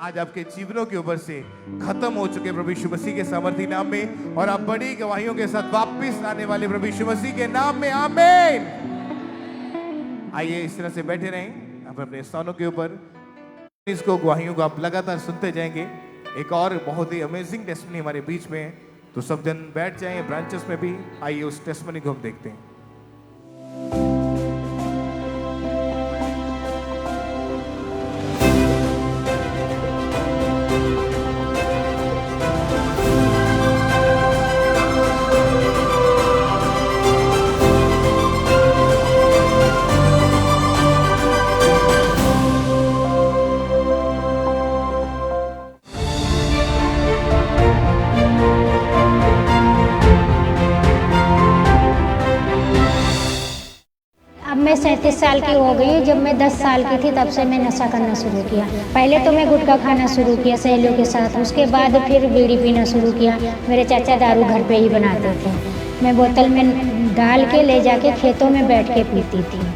आज आपके जीवनों के ऊपर से खत्म हो चुके प्रभु यीशु मसीह के सामर्थी नाम में और आप बड़ी गवाहियों के साथ वापस आने वाले प्रभु यीशु मसीह के नाम में आमीन। आइए इस तरह से बैठे रहें आप अपने स्थानों के ऊपर। इसको गवाहियों को आप लगातार सुनते जाएंगे। एक और बहुत ही अमेजिंग टेस्टमनी हमारे बीच में है, तो सब जन बैठ जाएं ब्रांचेस में भी। आइए उस टेस्टमनी को हम देखते हैं। मैं 37 साल की हो गई। जब मैं 10 साल की थी तब से मैं नशा करना शुरू किया। पहले तो मैं गुटखा खाना शुरू किया सहेलियों के साथ, उसके बाद फिर बीड़ी पीना शुरू किया। मेरे चाचा दारू घर पे ही बनाते थे, मैं बोतल में डाल के ले जाके खेतों में बैठ के पीती थी।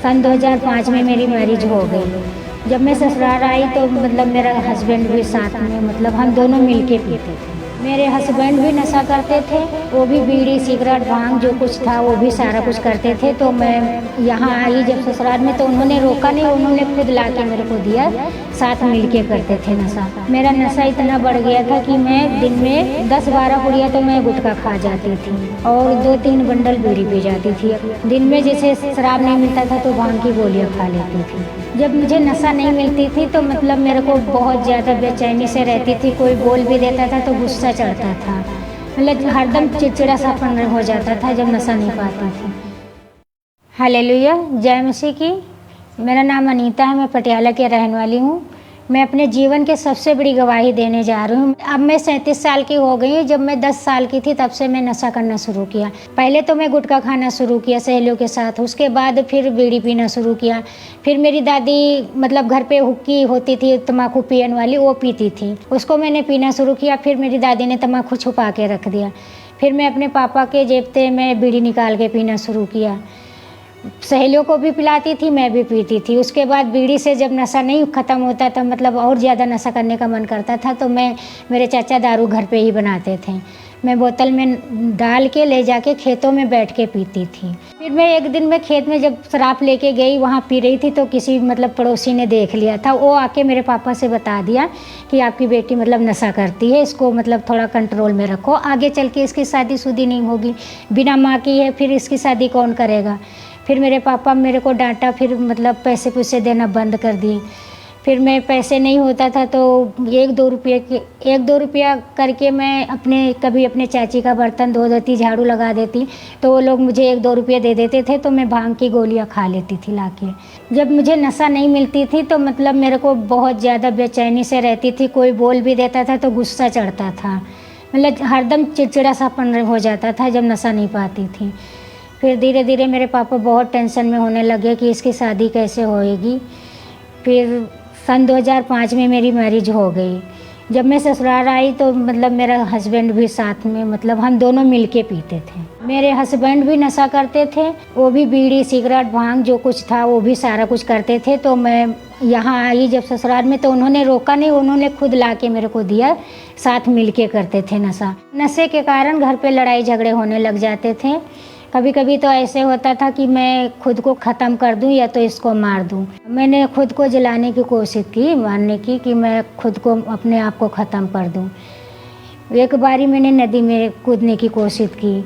सन 2005 में मेरी मैरिज हो गई। जब मैं ससुराल आई तो मतलब मेरा हस्बैंड भी साथ में, मतलब हम दोनों मिल के पीते थे। मेरे हस्बैंड भी नशा करते थे, वो भी बीड़ी सिगरेट भांग जो कुछ था वो भी सारा कुछ करते थे। तो मैं यहाँ आई जब ससुराल में तो उन्होंने रोका नहीं, उन्होंने खुद ला के मेरे को दिया। साथ मिल के करते थे नशा। मेरा नशा इतना बढ़ गया था कि मैं दिन में 10-12 पुड़िया तो मैं गुटखा खा जाती थी और 2-3 बंडल बीड़ी पी जाती थी। दिन में जैसे शराब नहीं मिलता था तो भांग की गोलियाँ खा लेती थी। जब मुझे नशा नहीं मिलती थी तो मतलब मेरे को बहुत ज़्यादा बेचैनी से रहती थी। कोई बोल भी देता था तो गुस्सा चढ़ता था, मतलब हरदम चिड़चिड़ा सापन हो जाता था जब नशा नहीं पाती थी। हालेलुया, जय मसीह की। मेरा नाम अनीता है, मैं पटियाला की रहने वाली हूँ। मैं अपने जीवन के सबसे बड़ी गवाही देने जा रही हूँ। अब मैं 37 साल की हो गई। जब मैं 10 साल की थी तब से मैं नशा करना शुरू किया। पहले तो मैं गुटखा खाना शुरू किया सहेलियों के साथ, उसके बाद फिर बीड़ी पीना शुरू किया। फिर मेरी दादी मतलब घर पे हुक्की होती थी तम्बाकू पियन वाली, वो पीती थी, उसको मैंने पीना शुरू किया। फिर मेरी दादी ने तम्बाकू छुपा के रख दिया। फिर मैं अपने पापा के जेब से मैं बीड़ी निकाल के पीना शुरू किया। सहेलियों को भी पिलाती थी, मैं भी पीती थी। उसके बाद बीड़ी से जब नशा नहीं ख़त्म होता था, मतलब और ज़्यादा नशा करने का मन करता था, तो मेरे चाचा दारू घर पे ही बनाते थे। मैं बोतल में डाल के ले जाके खेतों में बैठ के पीती थी। फिर मैं एक दिन मैं खेत में जब शराब लेके गई, वहाँ पी रही थी तो किसी मतलब पड़ोसी ने देख लिया था। वो आके मेरे पापा से बता दिया कि आपकी बेटी मतलब नशा करती है, इसको मतलब थोड़ा कंट्रोल में रखो, आगे चल के इसकी शादीशुदी नहीं होगी, बिना माँ की है, फिर इसकी शादी कौन करेगा। फिर मेरे पापा मेरे को डांटा, फिर मतलब पैसे पुसे देना बंद कर दिए। फिर मैं पैसे नहीं होता था तो 1-2 रुपया करके मैं कभी अपने चाची का बर्तन धो देती, झाड़ू लगा देती, तो वो लोग मुझे 1-2 रुपये दे देते थे, तो मैं भांग की गोलियां खा लेती थी लाके। जब मुझे नशा नहीं मिलती थी तो मतलब मेरे को बहुत ज़्यादा बेचैनी से रहती थी। कोई बोल भी देता था तो गुस्सा चढ़ता था, मतलब हरदम चिड़चिड़ा सापन हो जाता था जब नशा नहीं पाती थी। फिर धीरे धीरे मेरे पापा बहुत टेंशन में होने लगे कि इसकी शादी कैसे होएगी। फिर सन 2005 में मेरी मैरिज हो गई। जब मैं ससुराल आई तो मतलब मेरा हस्बैंड भी साथ में, मतलब हम दोनों मिल के पीते थे। मेरे हस्बैंड भी नशा करते थे, वो भी बीड़ी सिगरेट भांग जो कुछ था वो भी सारा कुछ करते थे। तो मैं यहाँ आई जब ससुराल में तो उन्होंने रोका नहीं, उन्होंने खुद ला के मेरे को दिया। साथ मिल के करते थे नशा। नशे के कारण घर पर लड़ाई झगड़े होने लग जाते थे। कभी कभी तो ऐसे होता था कि मैं खुद को ख़त्म कर दूं या तो इसको मार दूं। मैंने खुद को जलाने की कोशिश की, मारने की, कि मैं खुद को अपने आप को ख़त्म कर दूं। एक बारी मैंने नदी में कूदने की कोशिश की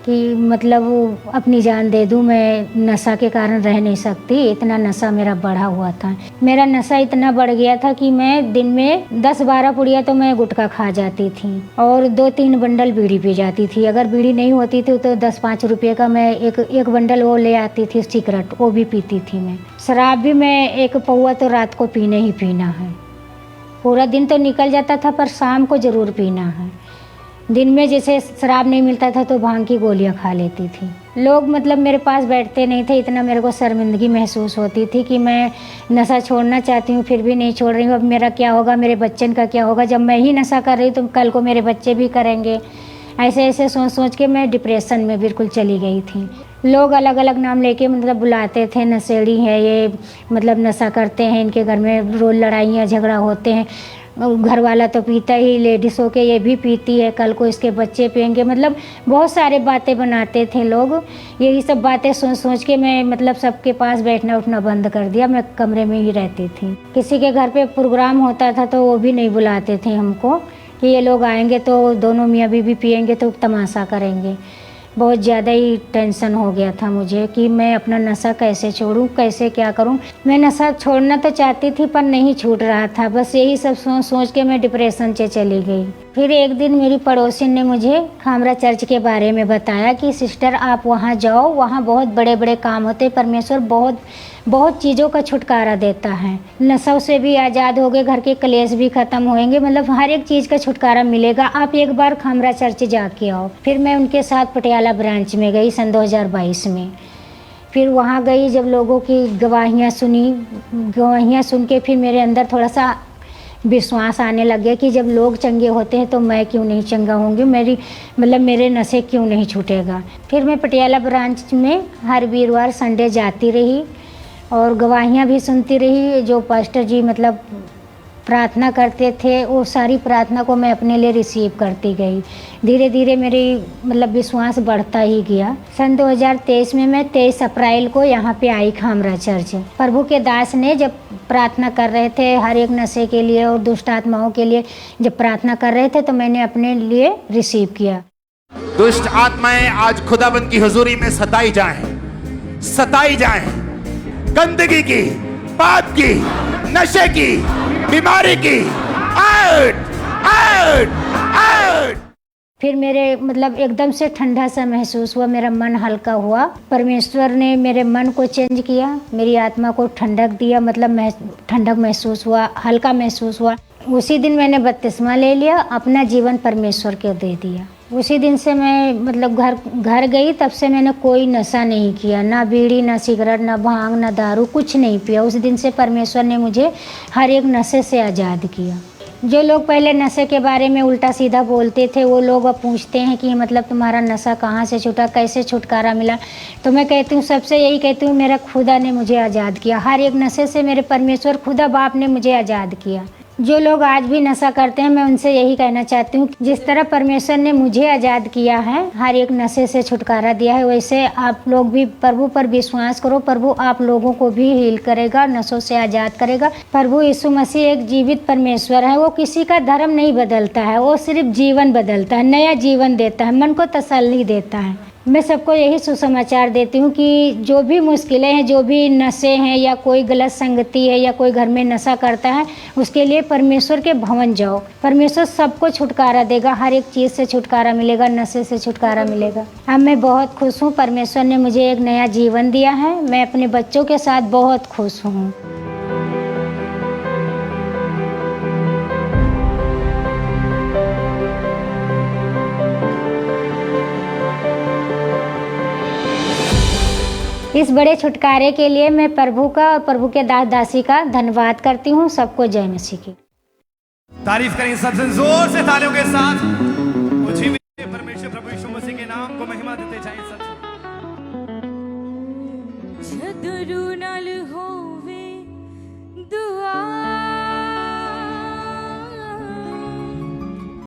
कि मतलब अपनी जान दे दूं, मैं नशा के कारण रह नहीं सकती। इतना नशा मेरा बढ़ा हुआ था। मेरा नशा इतना बढ़ गया था कि मैं दिन में 10-12 पुड़िया तो मैं गुटखा खा जाती थी और 2-3 बंडल बीड़ी पी जाती थी। अगर बीड़ी नहीं होती थी तो 10-5 रुपये का मैं एक बंडल वो ले आती थी सिगरेट, वो भी पीती थी मैं। शराब भी मैं 1 पौआ तो रात को पीने ही पीना है। पूरा दिन तो निकल जाता था पर शाम को ज़रूर पीना है। दिन में जैसे शराब नहीं मिलता था तो भांग की गोलियां खा लेती थी। लोग मतलब मेरे पास बैठते नहीं थे, इतना मेरे को शर्मिंदगी महसूस होती थी कि मैं नशा छोड़ना चाहती हूँ फिर भी नहीं छोड़ रही हूँ। अब मेरा क्या होगा, मेरे बच्चन का क्या होगा। जब मैं ही नशा कर रही तो कल को मेरे बच्चे भी करेंगे। ऐसे ऐसे सोच सोच के मैं डिप्रेशन में बिल्कुल चली गई थी। लोग अलग अलग नाम लेके मतलब बुलाते थे, नशेड़ी है ये, मतलब नशा करते हैं, इनके घर में रोज लड़ाइयाँ झगड़ा होते हैं, घर वाला तो पीता ही, लेडीज़ हो के ये भी पीती है, कल को इसके बच्चे पियेंगे, मतलब बहुत सारे बातें बनाते थे लोग। यही सब बातें सोच सोच के मैं मतलब सबके पास बैठना उठना बंद कर दिया, मैं कमरे में ही रहती थी। किसी के घर पे प्रोग्राम होता था तो वो भी नहीं बुलाते थे हमको कि ये लोग आएंगे तो दोनों मियाँ बीवी पियेंगे तो तमाशा करेंगे। बहुत ज़्यादा ही टेंशन हो गया था मुझे कि मैं अपना नशा कैसे छोड़ूं, कैसे क्या करूं। मैं नशा छोड़ना तो चाहती थी पर नहीं छूट रहा था, बस यही सब सोच सोच के मैं डिप्रेशन से चली गई। फिर एक दिन मेरी पड़ोसी ने मुझे खामरा चर्च के बारे में बताया कि सिस्टर आप वहाँ जाओ, वहाँ बहुत बड़े बड़े काम होते, परमेश्वर बहुत चीज़ों का छुटकारा देता है, नशों से भी आज़ाद हो गए, घर के कलेश भी ख़त्म होंगे, मतलब हर एक चीज़ का छुटकारा मिलेगा, आप एक बार खामरा चर्च जाके आओ। फिर मैं उनके साथ पटियाला ब्रांच में गई सन 2022 में। फिर वहाँ गई, जब लोगों की गवाहियाँ सुन के फिर मेरे अंदर थोड़ा सा विश्वास आने लग गया कि जब लोग चंगे होते हैं तो मैं क्यों नहीं चंगा होंगी, मेरे नशे क्यों नहीं छूटेगा। फिर मैं पटियाला ब्रांच में हर वीरवार संडे जाती रही और गवाहियाँ भी सुनती रही। जो पास्टर जी मतलब प्रार्थना करते थे वो सारी प्रार्थना को मैं अपने लिए रिसीव करती गई। धीरे धीरे मेरी मतलब विश्वास बढ़ता ही गया। सन 2023 में मैं 23 अप्रैल को यहाँ पे आई खामरा चर्च। प्रभु के दास ने जब प्रार्थना कर रहे थे हर एक नशे के लिए और दुष्ट आत्माओं के लिए जब प्रार्थना कर रहे थे तो मैंने अपने लिए रिसीव किया। दुष्ट आत्माएं आज खुदाबंद की हुजूरी में सताई जाएं, गंदगी की, पाप की, नशे की, बीमारी की, आउट आउट आउट। फिर मेरे मतलब एकदम से ठंडा सा महसूस हुआ, मेरा मन हल्का हुआ। परमेश्वर ने मेरे मन को चेंज किया, मेरी आत्मा को ठंडक दिया, मतलब ठंडक महसूस हुआ, हल्का महसूस हुआ। उसी दिन मैंने बपतिस्मा ले लिया, अपना जीवन परमेश्वर को दे दिया। उसी दिन से मैं मतलब घर गई, तब से मैंने कोई नशा नहीं किया, ना बीड़ी, ना सिगरेट, ना भांग, ना दारू, कुछ नहीं पिया। उस दिन से परमेश्वर ने मुझे हर एक नशे से आज़ाद किया। जो लोग पहले नशे के बारे में उल्टा सीधा बोलते थे वो लोग अब पूछते हैं कि मतलब तुम्हारा नशा कहाँ से छूटा, कैसे छुटकारा मिला, तो मैं कहती हूँ सबसे यही कहती हूँ मेरा खुदा ने मुझे आज़ाद किया। हर एक नशे से मेरे परमेश्वर खुदा बाप ने मुझे आज़ाद किया। जो लोग आज भी नशा करते हैं मैं उनसे यही कहना चाहती हूँ जिस तरह परमेश्वर ने मुझे आज़ाद किया है, हर एक नशे से छुटकारा दिया है, वैसे आप लोग भी प्रभु पर विश्वास करो। प्रभु आप लोगों को भी हील करेगा, नशों से आज़ाद करेगा। प्रभु यीशु मसीह एक जीवित परमेश्वर है, वो किसी का धर्म नहीं बदलता है, वो सिर्फ जीवन बदलता है, नया जीवन देता है, मन को तसल्ली देता है। मैं सबको यही सुसमाचार देती हूँ कि जो भी मुश्किलें हैं, जो भी नशे हैं या कोई गलत संगति है या कोई घर में नशा करता है, उसके लिए परमेश्वर के भवन जाओ। परमेश्वर सबको छुटकारा देगा, हर एक चीज़ से छुटकारा मिलेगा, नशे से छुटकारा मिलेगा। अब मैं बहुत खुश हूँ, परमेश्वर ने मुझे एक नया जीवन दिया है, मैं अपने बच्चों के साथ बहुत खुश हूँ। इस बड़े छुटकारे के लिए मैं प्रभु का और प्रभु के दास दासी का धन्यवाद करती हूँ। सबको जय मसीह की। तारीफ करें सबसे जोर से तालियों के साथ। मुझे परमेश्वर प्रभु यीशु मसीह के नाम को महिमा देते जाएं। सब छदरू नाल हो